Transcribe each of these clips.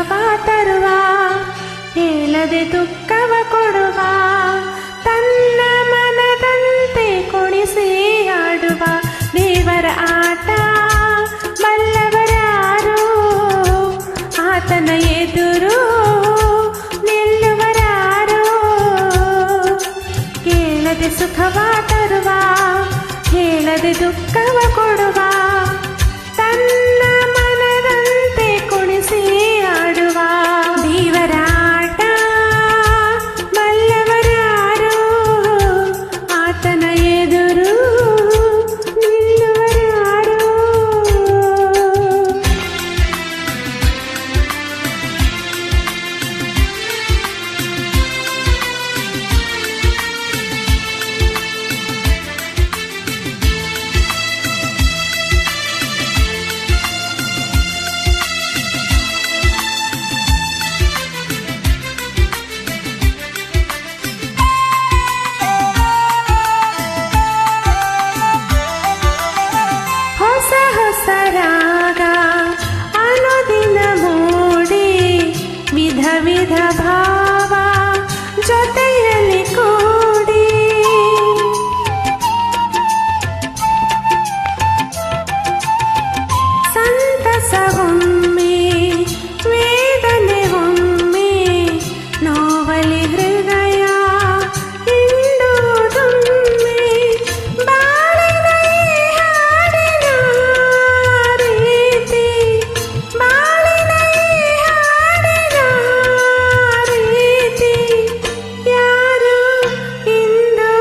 ಸುಖವ ತರುವ, ಹೇಳದೆ ದುಃಖವ ಕೊಡುವ, ತನ್ನ ಮನದಂತೆ ಕುಣಿಸಿ ಆಡುವ ದೇವರ ಆಟ ಬಲ್ಲವರಾರು, ಆತನ ಎದುರು ನಿಲ್ಲುವರಾರು. ಕೇಳದೆ ಸುಖವ ತರುವ, ಹೇಳದೆ ದುಃಖವ ಕೊಡುವ, ತನ್ನ ಮನದಂತೆ ಕುಣಿಸಿ ಆಡುವ ದೇವರ ಆಟ ಬಲ್ಲವರಾರು, ಆತನ ಎದುರು ನಿಲ್ಲುವರಾರು. ರಾಗ ಅನುದಿನ ಮೂಡಿ, ವಿಧ ವಿಧ ಭಾವ ಜೊತೆಯಲ್ಲಿ ಕೂಡಿ, ಸಂತಸ ಒಮ್ಮೆ ವೇದನೆ ಒಮ್ಮೆ, ನೋವಲಿ ಹೃದಯ ಹಿಂಡುವುದೊಮ್ಮೆ, ಬಾಳಿನ ಈ ಹಾಡಿನ ರೀತಿ, ಬಾಳಿನ ಈ ಹಾಡಿನ ರೀತಿ, ಯಾರು ಇಂದು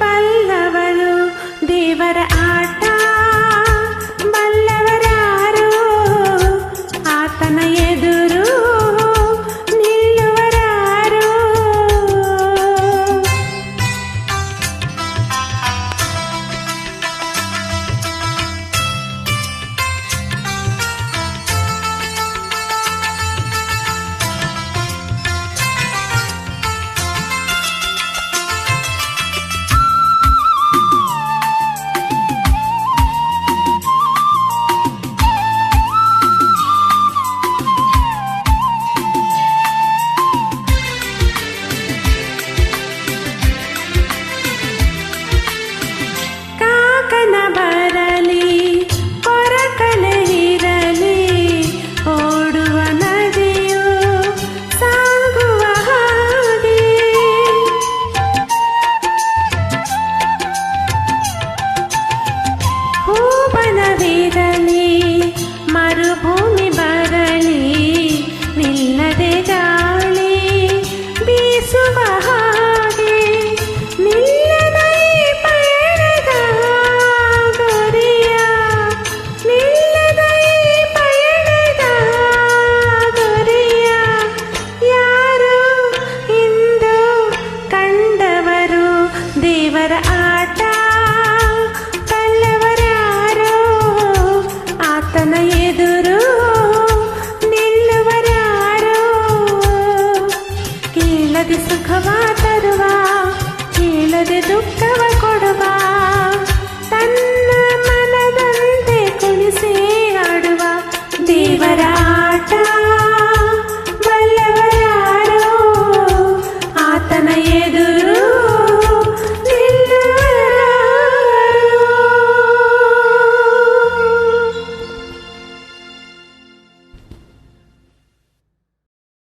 ಬಲ್ಲವರು ದೇವರ ಆಟ ಬಲ್ಲವರಾರು, ಆತನ ಎದುರು ನಿಲ್ಲುವರಾರು. ಕಾಕನ ಬರಲಿ ಕೊರಕಲೆ ಇರಲಿ, ಓಡುವ ನದಿಯು ಸಾಗುವ ಹಾಗೆ, ಹೂಬನವಿರಲಿ ಮರುಭೂಮಿ ಬರಲಿ, ನಿಲ್ಲದೆ ಗಾಳಿ ಬೀಸುವ ಹಾಗೆ, ನಿಲ್ಲದ ಈ ಪಯಣದ ಗುರಿಯ, ನಿಲ್ಲದ ಈ ಪಯಣದ ಗುರಿಯ, ಯಾರು ಇಂದು ಕಂಡವರು ದೇವರ